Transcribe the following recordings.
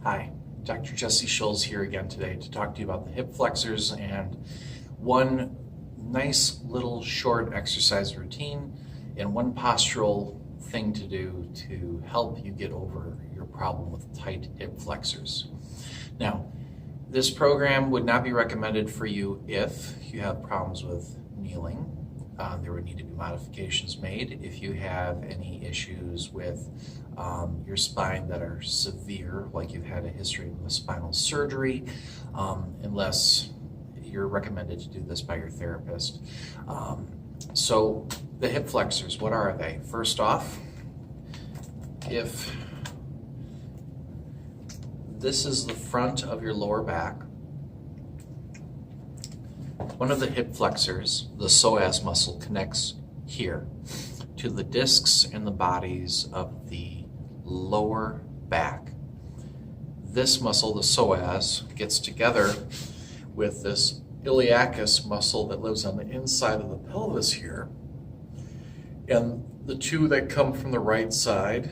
Hi, Dr. Jesse Schulz here again today to talk to you about the hip flexors and one nice little short exercise routine and one postural thing to do to help you get over your problem with tight hip flexors. Now, this program would not be recommended for you if you have problems with kneeling. There would need to be modifications made if you have any issues with your spine that are severe, like you've had a history of a spinal surgery, unless you're recommended to do this by your therapist. So the hip flexors, what are they? First off, if this is the front of your lower back, one of the hip flexors, the psoas muscle, connects here to the discs and the bodies of the lower back. This muscle, the psoas, gets together with this iliacus muscle that lives on the inside of the pelvis here. And the two that come from the right side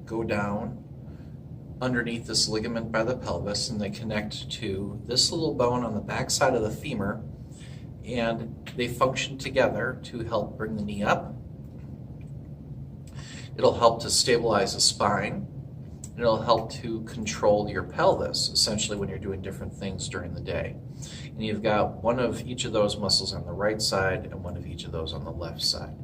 go down underneath this ligament by the pelvis, and they connect to this little bone on the back side of the femur, and they function together to help bring the knee up. It'll help to stabilize the spine. It'll help to control your pelvis, essentially, when you're doing different things during the day. And you've got one of each of those muscles on the right side and one of each of those on the left side.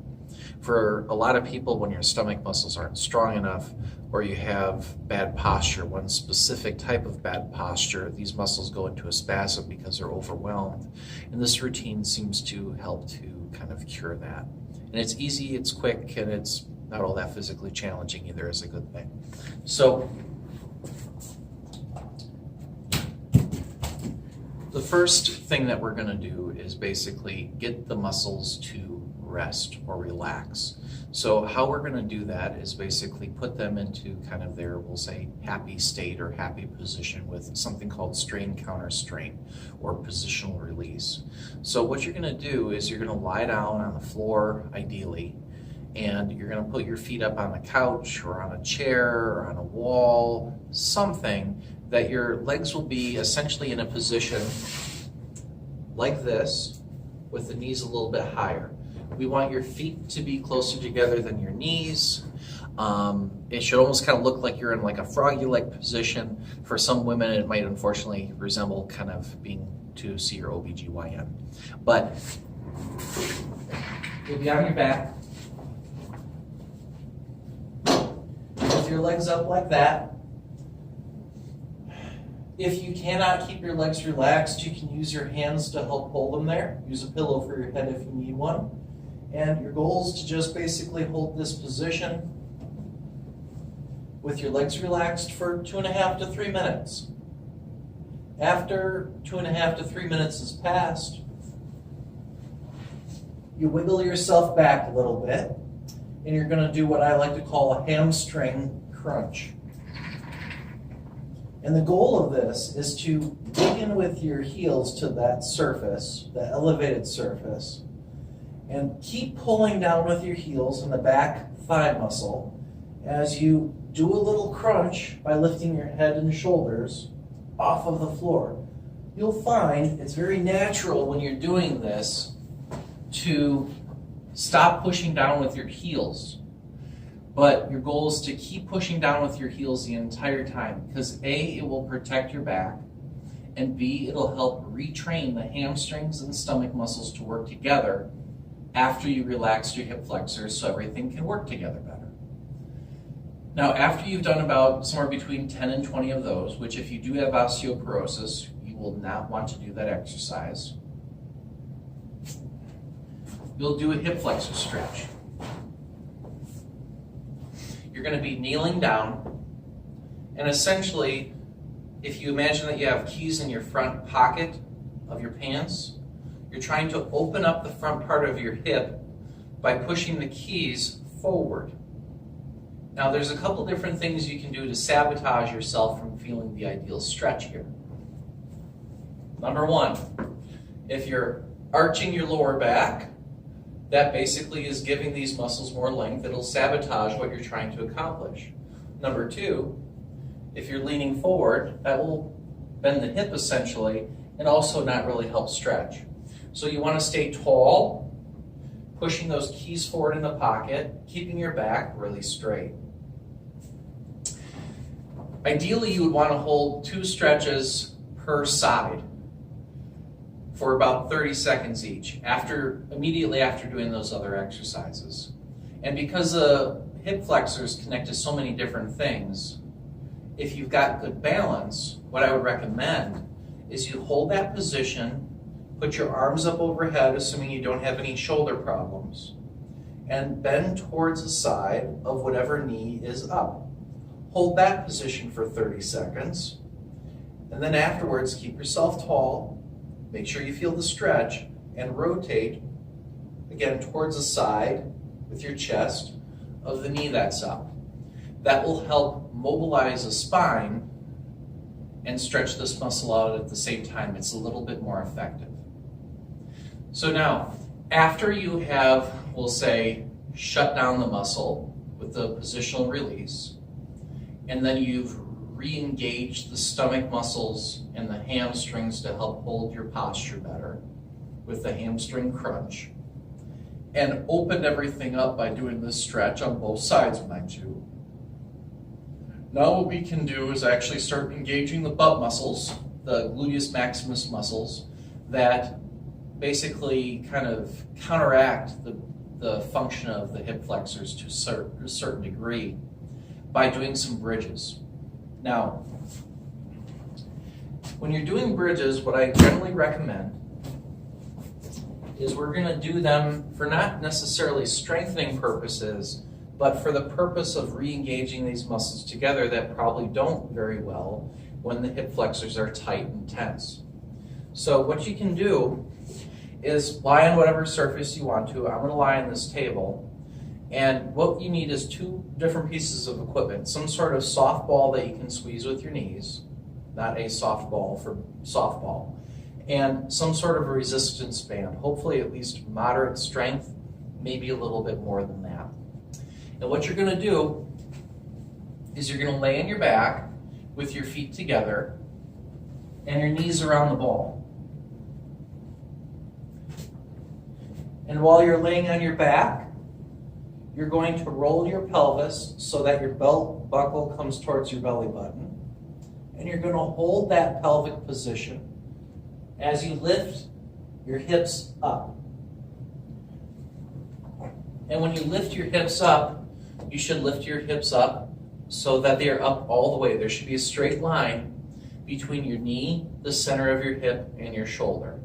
For a lot of people, when your stomach muscles aren't strong enough or you have bad posture, one specific type of bad posture, these muscles go into a spasm because they're overwhelmed. And this routine seems to help to kind of cure that. And it's easy, it's quick, and it's not all that physically challenging either, is a good thing. So the first thing that we're going to do is basically get the muscles to rest or relax. So how we're going to do that is basically put them into kind of their, we'll say, happy state or happy position with something called strain counter strain or positional release. So what you're going to do is you're going to lie down on the floor, ideally, and you're going to put your feet up on a couch or on a chair or on a wall, something that your legs will be essentially in a position like this with the knees a little bit higher. We want your feet to be closer together than your knees. It should almost kind of look like you're in like a froggy-like position. For some women, it might unfortunately resemble kind of being to see your OBGYN. But you'll be on your back with your legs up like that. If you cannot keep your legs relaxed, you can use your hands to help hold them there. Use a pillow for your head if you need one. And your goal is to just basically hold this position with your legs relaxed for 2.5 to 3 minutes. After 2.5 to 3 minutes has passed, you wiggle yourself back a little bit, and you're going to do what I like to call a hamstring crunch. And the goal of this is to dig in with your heels to that surface, the elevated surface, and keep pulling down with your heels in the back thigh muscle as you do a little crunch by lifting your head and shoulders off of the floor. You'll find it's very natural when you're doing this to stop pushing down with your heels. But your goal is to keep pushing down with your heels the entire time, because A, it will protect your back, and B, it'll help retrain the hamstrings and stomach muscles to work together after you relax your hip flexors so everything can work together better. Now, after you've done about somewhere between 10 and 20 of those, which if you do have osteoporosis, you will not want to do that exercise, you'll do a hip flexor stretch. You're going to be kneeling down, and essentially, if you imagine that you have keys in your front pocket of your pants, you're trying to open up the front part of your hip by pushing the keys forward. Now, there's a couple different things you can do to sabotage yourself from feeling the ideal stretch here. Number one, if you're arching your lower back, that basically is giving these muscles more length. It'll sabotage what you're trying to accomplish. Number two, If you're leaning forward, that will bend the hip essentially and also not really help stretch. So you want to stay tall, pushing those keys forward in the pocket, keeping your back really straight. Ideally, you would want to hold 2 stretches per side for about 30 seconds each, immediately after doing those other exercises. And because the hip flexors connect to so many different things, if you've got good balance, what I would recommend is you hold that position, put your arms up overhead, assuming you don't have any shoulder problems, and bend towards the side of whatever knee is up. Hold that position for 30 seconds, and then afterwards keep yourself tall, make sure you feel the stretch, and rotate again towards the side with your chest of the knee that's up. That will help mobilize the spine and stretch this muscle out at the same time. It's a little bit more effective. So now, after you have, we'll say, shut down the muscle with the positional release, and then you've re-engaged the stomach muscles and the hamstrings to help hold your posture better with the hamstring crunch, and opened everything up by doing this stretch on both sides, mind you. Now what we can do is actually start engaging the butt muscles, the gluteus maximus muscles, that basically kind of counteract the function of the hip flexors to a certain degree by doing some bridges. Now, when you're doing bridges, what I generally recommend is we're going to do them for not necessarily strengthening purposes, but for the purpose of re-engaging these muscles together that probably don't very well when the hip flexors are tight and tense. So what you can do is lie on whatever surface you want to. I'm going to lie on this table. And what you need is 2 different pieces of equipment. Some sort of soft ball that you can squeeze with your knees, not a soft ball for softball, and some sort of a resistance band, hopefully at least moderate strength, maybe a little bit more than that. And what you're going to do is you're going to lay on your back with your feet together and your knees around the ball. And while you're laying on your back, you're going to roll your pelvis so that your belt buckle comes towards your belly button. And you're going to hold that pelvic position as you lift your hips up. And when you lift your hips up, you should lift your hips up so that they are up all the way. There should be a straight line between your knee, the center of your hip, and your shoulder.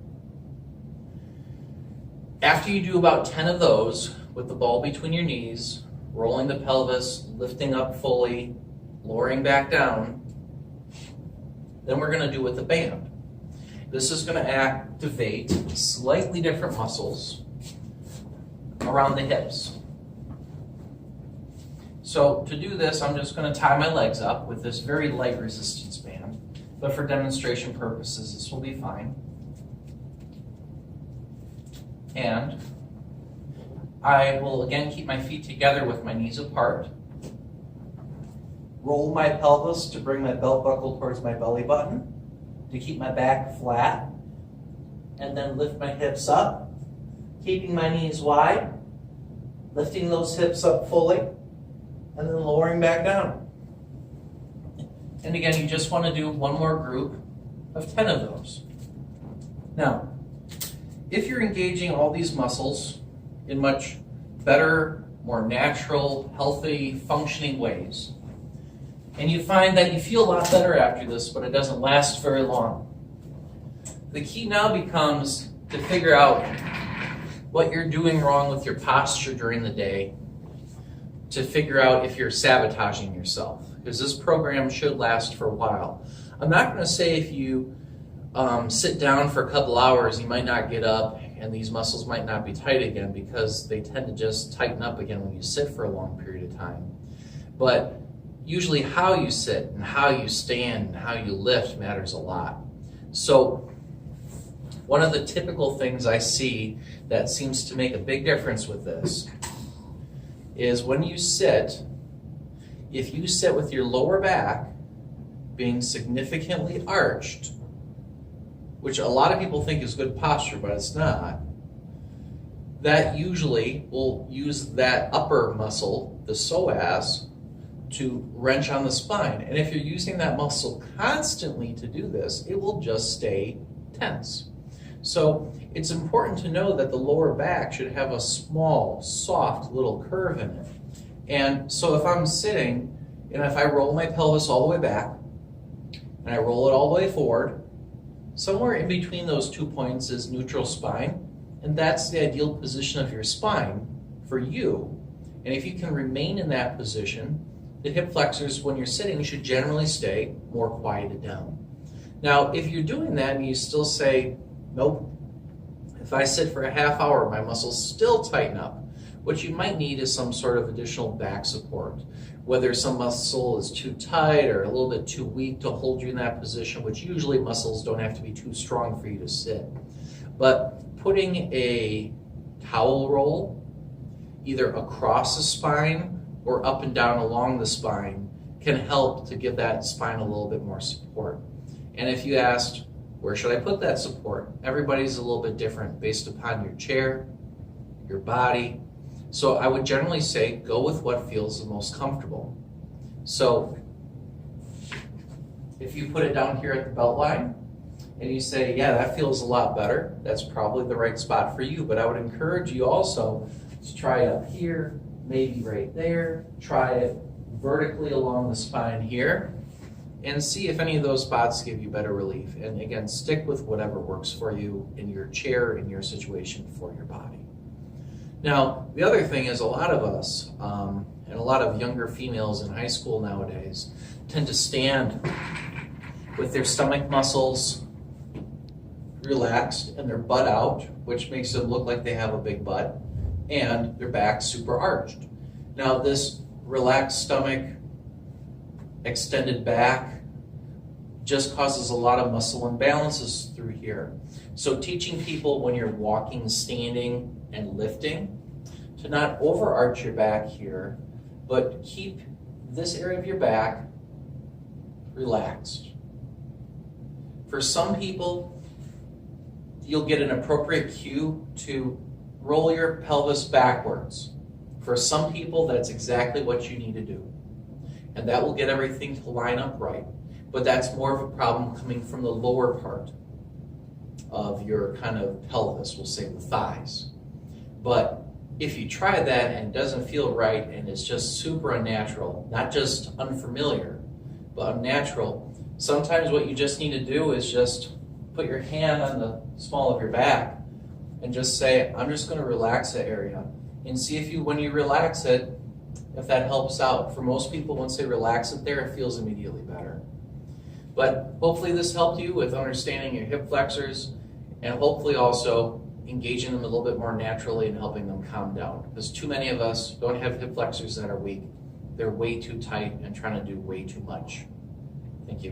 After you do about 10 of those, with the ball between your knees, rolling the pelvis, lifting up fully, lowering back down, then we're going to do with the band. This is going to activate slightly different muscles around the hips. So to do this, I'm just going to tie my legs up with this very light resistance band, but for demonstration purposes, this will be fine. And I will again keep my feet together with my knees apart. Roll my pelvis to bring my belt buckle towards my belly button, to keep my back flat, and then lift my hips up, keeping my knees wide, lifting those hips up fully, and then lowering back down. And again, you just want to do one more group of 10 of those. Now, if you're engaging all these muscles in much better, more natural, healthy, functioning ways, and you find that you feel a lot better after this, but it doesn't last very long, the key now becomes to figure out what you're doing wrong with your posture during the day, to figure out if you're sabotaging yourself, because this program should last for a while. I'm not going to say if you sit down for a couple hours, you might not get up and these muscles might not be tight again, because they tend to just tighten up again when you sit for a long period of time. But usually how you sit and how you stand and how you lift matters a lot. So one of the typical things I see that seems to make a big difference with this is when you sit, if you sit with your lower back being significantly arched, which a lot of people think is good posture, but it's not, that usually will use that upper muscle, the psoas, to wrench on the spine. And if you're using that muscle constantly to do this, it will just stay tense. So it's important to know that the lower back should have a small, soft little curve in it. And so if I'm sitting, and if I roll my pelvis all the way back, and I roll it all the way forward, somewhere in between those 2 points is neutral spine, and that's the ideal position of your spine for you. And if you can remain in that position, the hip flexors, when you're sitting, should generally stay more quieted down. Now, if you're doing that and you still say, nope, if I sit for a half hour, my muscles still tighten up, what you might need is some sort of additional back support. Whether some muscle is too tight or a little bit too weak to hold you in that position, which usually muscles don't have to be too strong for you to sit. But putting a towel roll either across the spine or up and down along the spine can help to give that spine a little bit more support. And if you asked, where should I put that support? Everybody's a little bit different based upon your chair, your body. So I would generally say go with what feels the most comfortable. So if you put it down here at the belt line and you say, yeah, that feels a lot better, that's probably the right spot for you. But I would encourage you also to try it up here, maybe right there, try it vertically along the spine here, and see if any of those spots give you better relief. And again, stick with whatever works for you in your chair, in your situation for your body. Now, the other thing is a lot of us, and a lot of younger females in high school nowadays, tend to stand with their stomach muscles relaxed and their butt out, which makes it look like they have a big butt, and their back super arched. Now, this relaxed stomach, extended back, just causes a lot of muscle imbalances through here. So teaching people when you're walking, standing, and lifting to not overarch your back here, but keep this area of your back relaxed. For some people, you'll get an appropriate cue to roll your pelvis backwards. For some people, that's exactly what you need to do. And that will get everything to line up right. But that's more of a problem coming from the lower part of your kind of pelvis, we'll say the thighs. But if you try that and it doesn't feel right and it's just super unnatural, not just unfamiliar, but unnatural, sometimes what you just need to do is just put your hand on the small of your back and just say, I'm just going to relax that area. And see if you, when you relax it, if that helps out. For most people, once they relax it there, it feels immediately better. But hopefully this helped you with understanding your hip flexors and hopefully also engaging them a little bit more naturally and helping them calm down. Because too many of us don't have hip flexors that are weak. They're way too tight and trying to do way too much. Thank you.